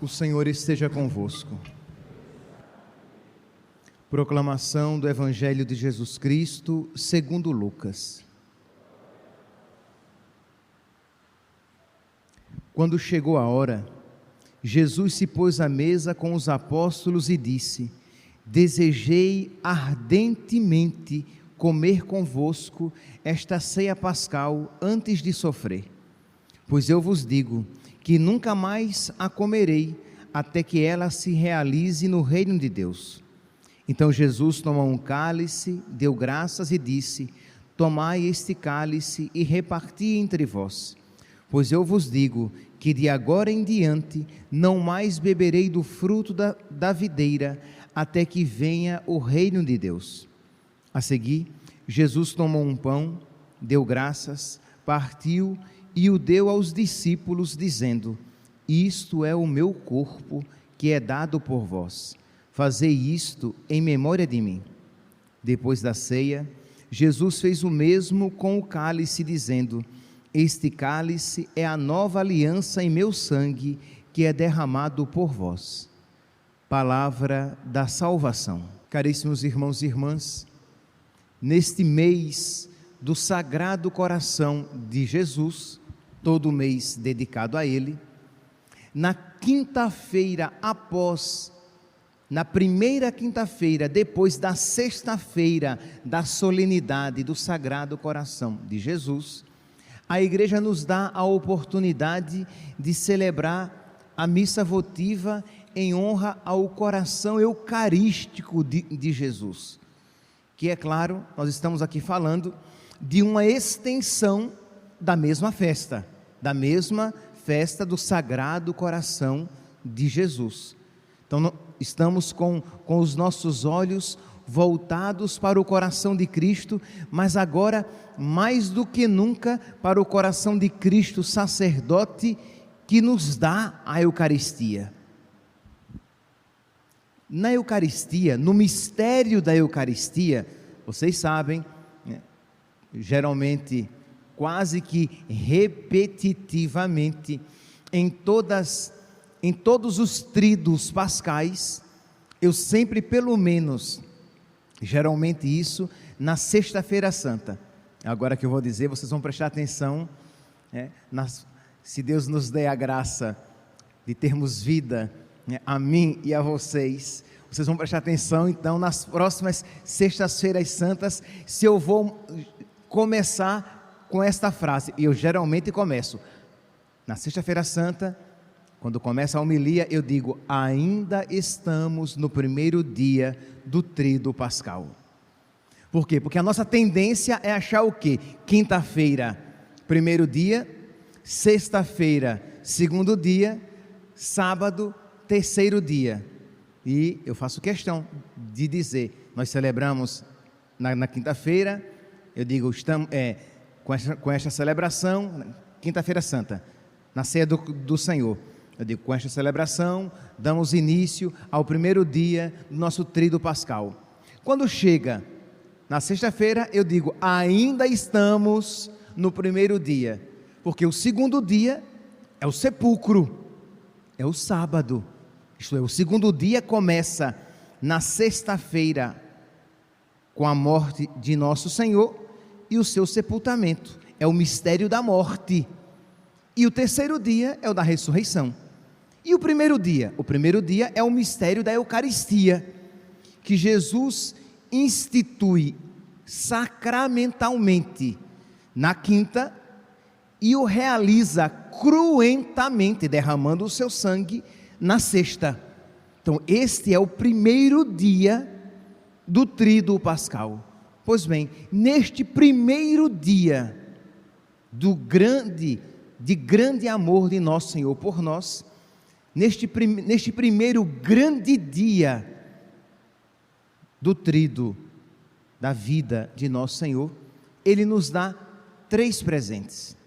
O Senhor esteja convosco. Proclamação do Evangelho de Jesus Cristo, segundo Lucas. Quando chegou a hora, Jesus se pôs à mesa com os apóstolos e disse: Desejei ardentemente comer convosco esta ceia pascal antes de sofrer. Pois eu vos digo que nunca mais a comerei, até que ela se realize no reino de Deus. Então Jesus tomou um cálice, deu graças e disse: Tomai este cálice e reparti entre vós. Pois eu vos digo que de agora em diante não mais beberei do fruto da videira, até que venha o reino de Deus. A seguir, Jesus tomou um pão, deu graças, partiu e o deu aos discípulos, dizendo: Isto é o meu corpo, que é dado por vós. Fazei isto em memória de mim. Depois da ceia, Jesus fez o mesmo com o cálice, dizendo: Este cálice é a nova aliança em meu sangue, que é derramado por vós. Palavra da salvação. Caríssimos irmãos e irmãs, neste mês do Sagrado Coração de Jesus, todo mês dedicado a Ele, na quinta-feira na primeira quinta-feira, depois da sexta-feira da solenidade do Sagrado Coração de Jesus, a Igreja nos dá a oportunidade de celebrar a missa votiva em honra ao coração eucarístico de Jesus, que é claro, nós estamos aqui falando de uma extensão da mesma festa do Sagrado Coração de Jesus. Então estamos com os nossos olhos voltados para o coração de Cristo, mas agora mais do que nunca para o coração de Cristo sacerdote, que nos dá a Eucaristia. Na Eucaristia, no mistério da Eucaristia, vocês sabem, geralmente, quase que repetitivamente, em todos os tríduos pascais, eu sempre, pelo menos, geralmente isso, na Sexta-feira Santa. Agora que eu vou dizer, vocês vão prestar atenção, se Deus nos der a graça de termos vida, a mim e a vocês vão prestar atenção, então, nas próximas Sextas-feiras Santas, se eu vou começar com esta frase, e eu geralmente começo, na Sexta-feira Santa, quando começa a homilia, eu digo: ainda estamos no primeiro dia do tríduo pascal. Por quê? Porque a nossa tendência é achar o quê? Quinta-feira, primeiro dia, sexta-feira, segundo dia, sábado, terceiro dia. E eu faço questão de dizer, nós celebramos na quinta-feira, eu digo, estamos com esta celebração, quinta-feira santa, na ceia do Senhor, eu digo, com esta celebração, damos início ao primeiro dia do nosso tríduo pascal. Quando chega na sexta-feira, eu digo, ainda estamos no primeiro dia, porque o segundo dia é o sepulcro, é o sábado, isto é, o segundo dia começa na sexta-feira, com a morte de nosso Senhor e o seu sepultamento, é o mistério da morte, e o terceiro dia é o da ressurreição. E o primeiro dia é o mistério da Eucaristia, que Jesus institui sacramentalmente na quinta e o realiza cruentamente, derramando o seu sangue na sexta. Então este é o primeiro dia do tríduo pascal. Pois bem, neste primeiro dia de grande amor de nosso Senhor por nós, neste primeiro grande dia do tríduo da vida de nosso Senhor, Ele nos dá 3 presentes.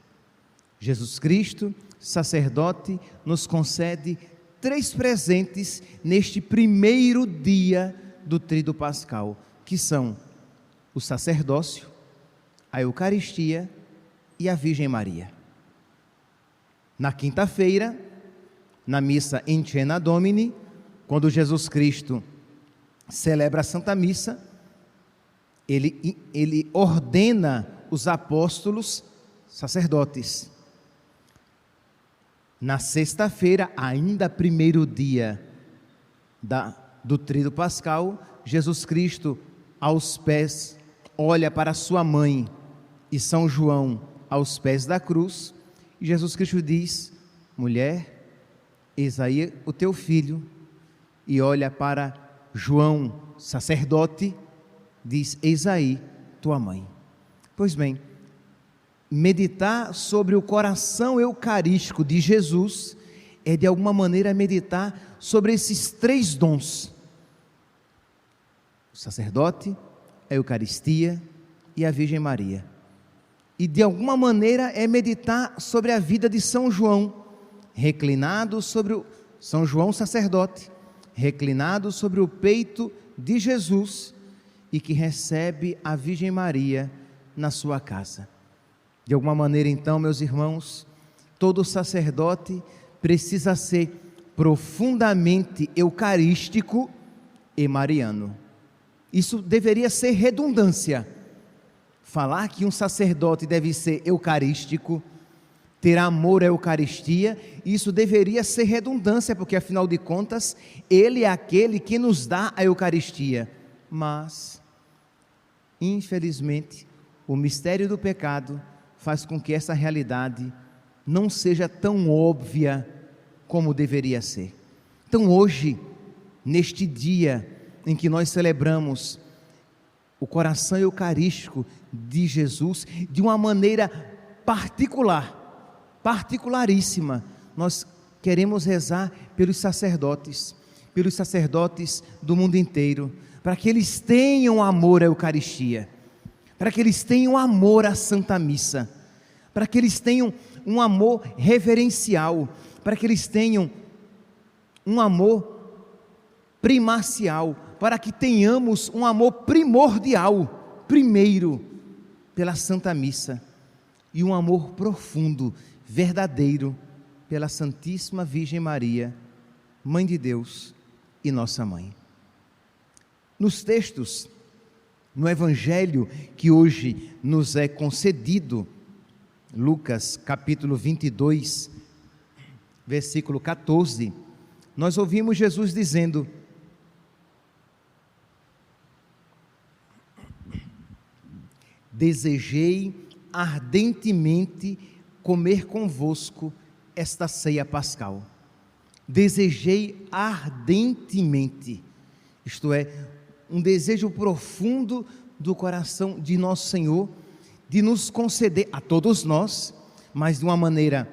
Jesus Cristo, sacerdote, nos concede 3 presentes neste primeiro dia do tríduo pascal, que são o sacerdócio, a Eucaristia e a Virgem Maria. Na quinta-feira, na missa In Cena Domini, quando Jesus Cristo celebra a Santa Missa, ele ordena os apóstolos sacerdotes. Na sexta-feira, ainda primeiro dia do Tríduo Pascal, Jesus Cristo aos pés, olha para sua mãe e São João aos pés da cruz, e Jesus Cristo diz: mulher, eis aí o teu filho, e olha para João, sacerdote, diz: eis aí tua mãe. Pois bem, meditar sobre o coração eucarístico de Jesus é de alguma maneira meditar sobre esses três dons: o sacerdote, a Eucaristia e a Virgem Maria. E de alguma maneira é meditar sobre a vida de São João, reclinado sobre o São João sacerdote, reclinado sobre o peito de Jesus, e que recebe a Virgem Maria na sua casa. De alguma maneira, então, meus irmãos, todo sacerdote precisa ser profundamente eucarístico e mariano. Isso deveria ser redundância. Falar que um sacerdote deve ser eucarístico, ter amor à Eucaristia, isso deveria ser redundância, porque afinal de contas, Ele é aquele que nos dá a Eucaristia. Mas, infelizmente, o mistério do pecado faz com que essa realidade não seja tão óbvia como deveria ser. Então hoje, neste dia em que nós celebramos o coração eucarístico de Jesus, de uma maneira particularíssima, nós queremos rezar pelos sacerdotes do mundo inteiro, para que eles tenham amor à Eucaristia, para que eles tenham amor à Santa Missa, para que eles tenham um amor reverencial, para que eles tenham um amor primacial, para que tenhamos um amor primordial, primeiro, pela Santa Missa, e um amor profundo, verdadeiro, pela Santíssima Virgem Maria, Mãe de Deus e nossa Mãe. Nos textos, no Evangelho que hoje nos é concedido, Lucas capítulo 22, versículo 14, nós ouvimos Jesus dizendo: desejei ardentemente comer convosco esta ceia pascal. Desejei ardentemente, isto é, um desejo profundo do coração de nosso Senhor, de nos conceder a todos nós, mas de uma maneira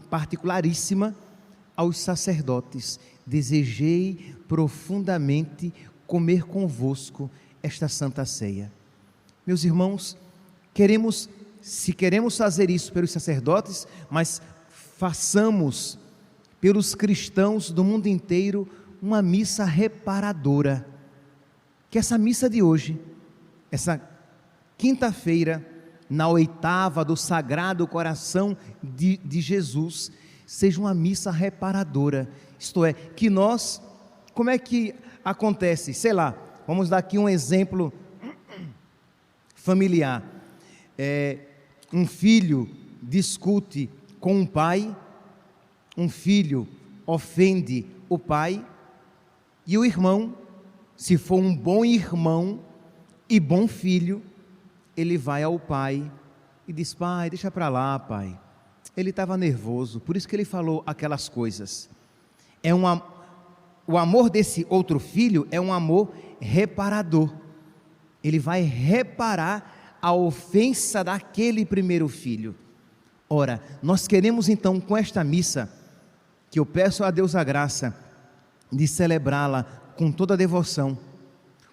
particularíssima, aos sacerdotes. Desejei profundamente comer convosco esta santa ceia. Meus irmãos, se queremos fazer isso pelos sacerdotes, mas façamos pelos cristãos do mundo inteiro uma missa reparadora. Que essa missa de hoje, essa quinta-feira, na oitava do Sagrado Coração de Jesus, seja uma missa reparadora. Isto é, que nós, como é que acontece? Sei lá, vamos dar aqui um exemplo familiar. Um filho discute com um pai, um filho ofende o pai, e o irmão, se for um bom irmão e bom filho, ele vai ao pai e diz: pai, deixa para lá, pai, ele estava nervoso, por isso que ele falou aquelas coisas. O amor desse outro filho é um amor reparador. Ele vai reparar a ofensa daquele primeiro filho. Ora, nós queremos então, com esta missa, que eu peço a Deus a graça de celebrá-la com toda a devoção,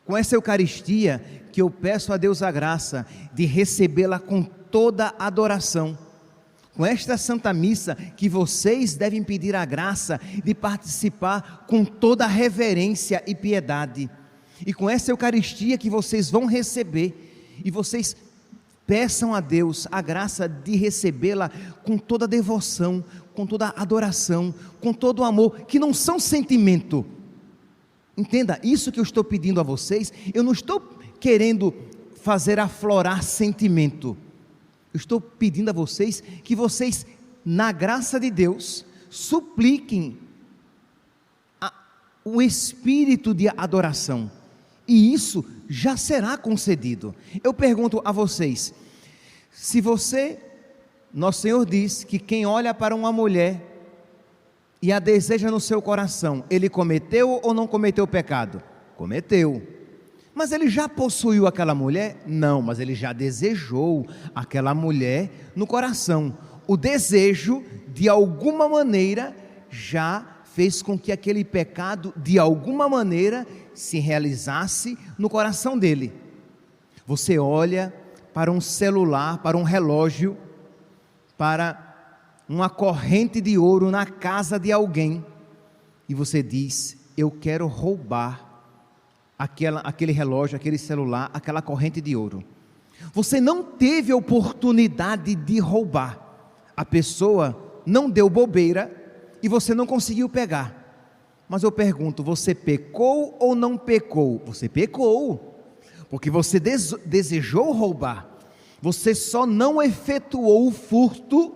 com essa Eucaristia, que eu peço a Deus a graça de recebê-la com toda a adoração, com esta Santa Missa, que vocês devem pedir a graça de participar com toda a reverência e piedade, e com essa Eucaristia que vocês vão receber, e vocês peçam a Deus a graça de recebê-la com toda a devoção, com toda adoração, com todo amor, que não são sentimento. Entenda, isso que eu estou pedindo a vocês, eu não estou querendo fazer aflorar sentimento. Eu estou pedindo a vocês que vocês, na graça de Deus, supliquem o espírito de adoração, e isso já será concedido. Eu pergunto a vocês, se nosso Senhor diz que quem olha para uma mulher e a deseja no seu coração, ele cometeu ou não cometeu o pecado? Cometeu. Mas ele já possuiu aquela mulher? Não, mas ele já desejou aquela mulher no coração. O desejo, de alguma maneira, já fez com que aquele pecado, de alguma maneira, se realizasse no coração dele. Você olha para um celular, para um relógio, para uma corrente de ouro na casa de alguém, e você diz: eu quero roubar aquele relógio, aquele celular, aquela corrente de ouro. Você não teve a oportunidade de roubar, a pessoa não deu bobeira e você não conseguiu pegar. Mas eu pergunto, você pecou ou não pecou? Você pecou, porque você desejou roubar. Você só não efetuou o furto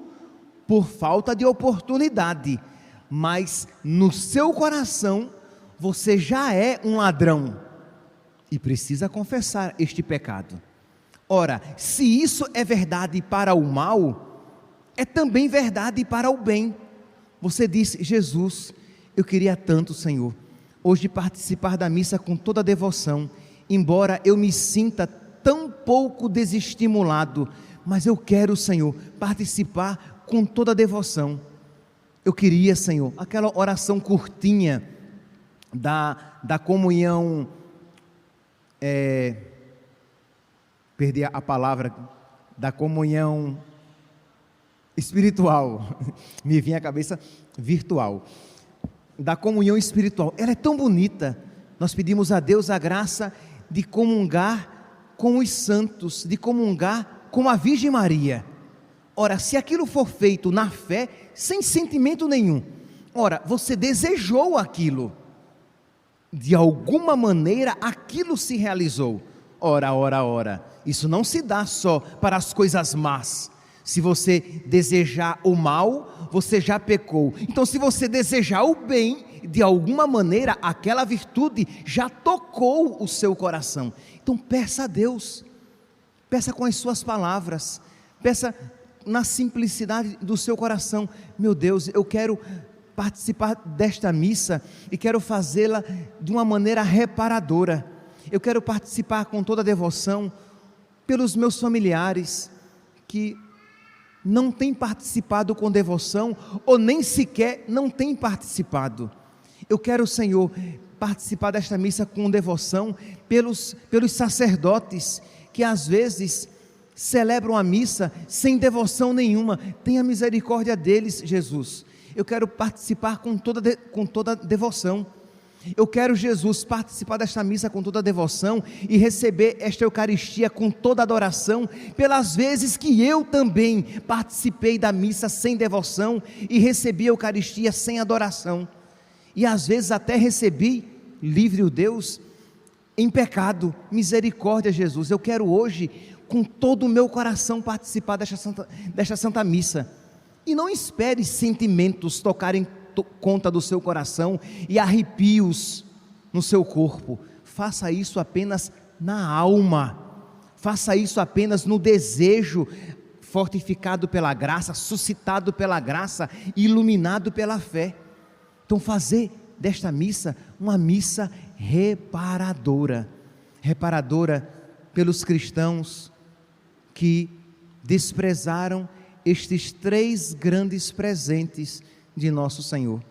por falta de oportunidade, mas no seu coração você já é um ladrão e precisa confessar este pecado. Ora, se isso é verdade para o mal, é também verdade para o bem. Você diz: Jesus, eu queria tanto, Senhor, hoje participar da missa com toda a devoção, embora eu me sinta tão pouco desestimulado, mas eu quero, Senhor, participar com toda a devoção. Eu queria, Senhor, aquela oração curtinha da comunhão, perdi a palavra, da comunhão espiritual, me vinha à cabeça virtual, da comunhão espiritual. Ela é tão bonita. Nós pedimos a Deus a graça de comungar com os santos, de comungar com a Virgem Maria. Ora, se aquilo for feito na fé, sem sentimento nenhum, ora, você desejou aquilo, de alguma maneira aquilo se realizou. Ora, isso não se dá só para as coisas más. Se você desejar o mal, você já pecou. Então, se você desejar o bem, de alguma maneira aquela virtude já tocou o seu coração. Então peça a Deus, peça com as suas palavras, peça na simplicidade do seu coração: meu Deus, eu quero participar desta missa e quero fazê-la de uma maneira reparadora. Eu quero participar com toda a devoção pelos meus familiares que não têm participado com devoção, ou nem sequer não têm participado. Eu quero, Senhor, participar desta missa com devoção pelos sacerdotes que às vezes celebram a missa sem devoção nenhuma. Tenha misericórdia deles, Jesus. Eu quero participar com toda devoção. Eu quero, Jesus, participar desta missa com toda devoção e receber esta Eucaristia com toda adoração, pelas vezes que eu também participei da missa sem devoção e recebi a Eucaristia sem adoração, e às vezes até recebi, livre o Deus, em pecado. Misericórdia, Jesus. Eu quero hoje, com todo o meu coração, participar desta Santa Missa, e não espere sentimentos tocarem conta do seu coração e arrepios no seu corpo. Faça isso apenas na alma, faça isso apenas no desejo fortificado pela graça, suscitado pela graça, iluminado pela fé. Então, fazer desta missa uma missa reparadora pelos cristãos que desprezaram estes 3 grandes presentes de nosso Senhor.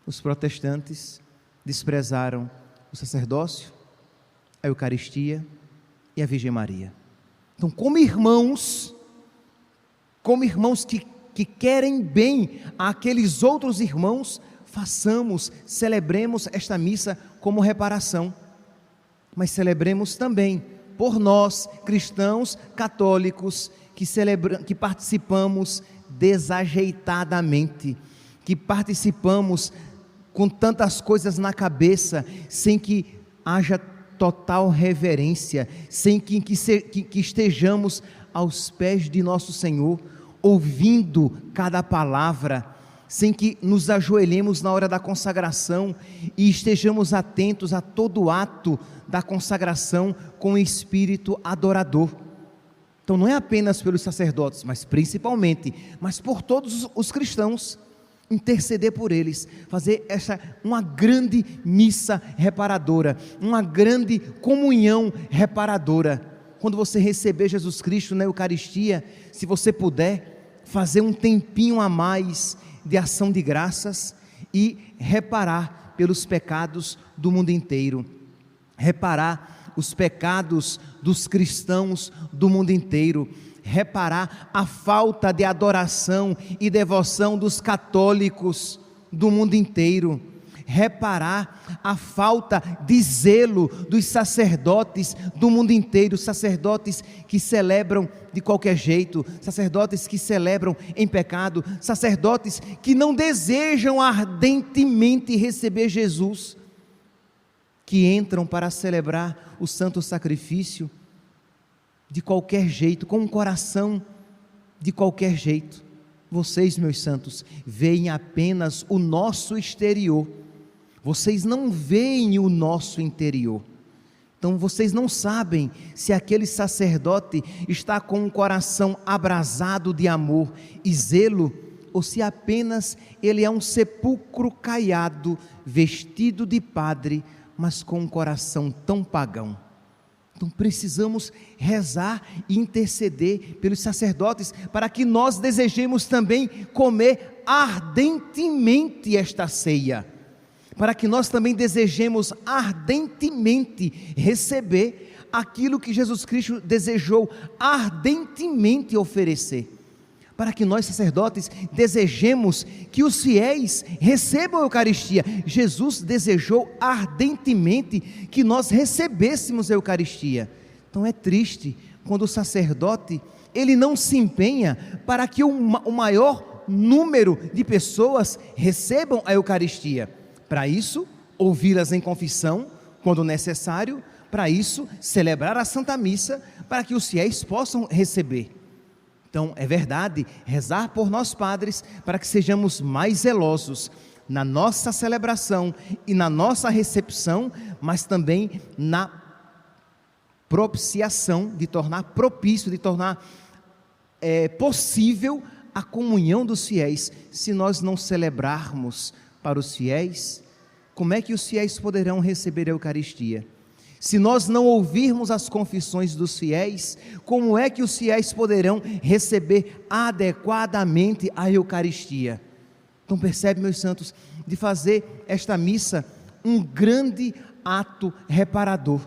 Os protestantes desprezaram o sacerdócio, a Eucaristia e a Virgem Maria. Então, como irmãos que querem bem àqueles outros irmãos, celebremos esta missa como reparação, mas celebremos também por nós, cristãos católicos, que participamos desajeitadamente, que participamos com tantas coisas na cabeça, sem que haja total reverência, sem que estejamos aos pés de nosso Senhor, ouvindo cada palavra, sem que nos ajoelhemos na hora da consagração e estejamos atentos a todo ato da consagração com o espírito adorador. Então não é apenas pelos sacerdotes, mas principalmente, mas por todos os cristãos, interceder por eles, fazer uma grande missa reparadora, uma grande comunhão reparadora. Quando você receber Jesus Cristo na Eucaristia, se você puder, fazer um tempinho a mais de ação de graças e reparar pelos pecados do mundo inteiro, reparar os pecados dos cristãos do mundo inteiro, reparar a falta de adoração e devoção dos católicos do mundo inteiro, reparar a falta de zelo dos sacerdotes do mundo inteiro, sacerdotes que celebram de qualquer jeito, sacerdotes que celebram em pecado, sacerdotes que não desejam ardentemente receber Jesus, que entram para celebrar o santo sacrifício de qualquer jeito, com um coração de qualquer jeito. Vocês, meus santos, veem apenas o nosso exterior, vocês não veem o nosso interior. Então vocês não sabem se aquele sacerdote está com um coração abrasado de amor e zelo, ou se apenas ele é um sepulcro caiado, vestido de padre, mas com um coração tão pagão. Então precisamos rezar e interceder pelos sacerdotes, para que nós desejemos também comer ardentemente esta ceia, para que nós também desejemos ardentemente receber aquilo que Jesus Cristo desejou ardentemente oferecer, para que nós sacerdotes desejemos que os fiéis recebam a Eucaristia. Jesus desejou ardentemente que nós recebêssemos a Eucaristia. Então é triste quando o sacerdote, ele não se empenha para que o maior número de pessoas recebam a Eucaristia. Para isso, ouvi-las em confissão, quando necessário, para isso, celebrar a Santa Missa, para que os fiéis possam receber. Então, é verdade, rezar por nós padres, para que sejamos mais zelosos na nossa celebração e na nossa recepção, mas também na propiciação, de tornar propício, de tornar possível a comunhão dos fiéis. Se nós não celebrarmos para os fiéis, como é que os fiéis poderão receber a Eucaristia? Se nós não ouvirmos as confissões dos fiéis, como é que os fiéis poderão receber adequadamente a Eucaristia? Então percebe, meus santos, de fazer esta missa um grande ato reparador.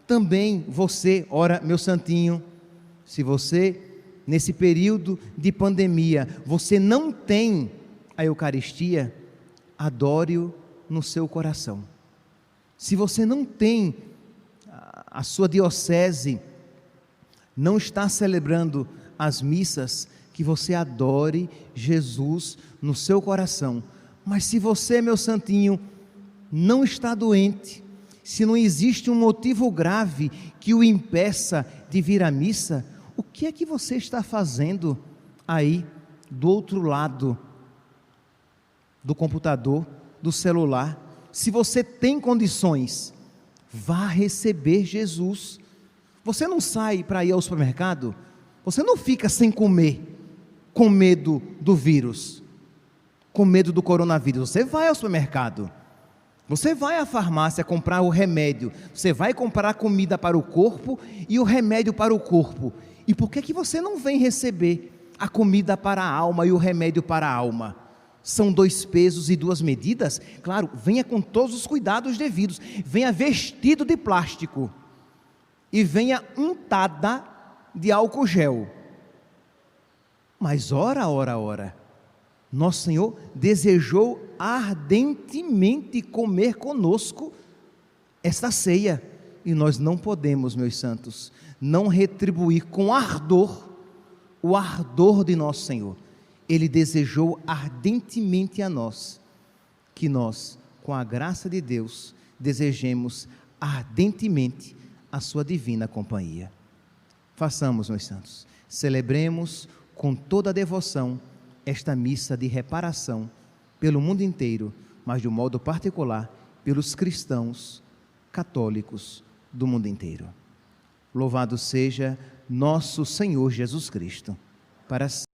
Também você, ora, meu santinho, se você, nesse período de pandemia, você não tem a Eucaristia, adore-o no seu coração. Se você não tem, a sua diocese não está celebrando as missas, que você adore Jesus no seu coração. Mas se você, meu santinho, não está doente, se não existe um motivo grave que o impeça de vir à missa, o que é que você está fazendo aí do outro lado do computador, do celular? Se você tem condições, vá receber Jesus. Você não sai para ir ao supermercado, você não fica sem comer, com medo do vírus, com medo do coronavírus. Você vai ao supermercado, você vai à farmácia comprar o remédio, você vai comprar comida para o corpo e o remédio para o corpo. E por que você não vem receber a comida para a alma e o remédio para a alma? São 2 pesos e 2 medidas? Claro, venha com todos os cuidados devidos, venha vestido de plástico e venha untada de álcool gel. Mas ora, Nosso Senhor desejou ardentemente comer conosco esta ceia, e nós não podemos, meus santos, não retribuir com ardor o ardor de nosso Senhor. Ele desejou ardentemente a nós, que nós, com a graça de Deus, desejemos ardentemente a sua divina companhia. Façamos, meus santos, celebremos com toda a devoção esta missa de reparação pelo mundo inteiro, mas de um modo particular pelos cristãos católicos do mundo inteiro. Louvado seja nosso Senhor Jesus Cristo, para sempre.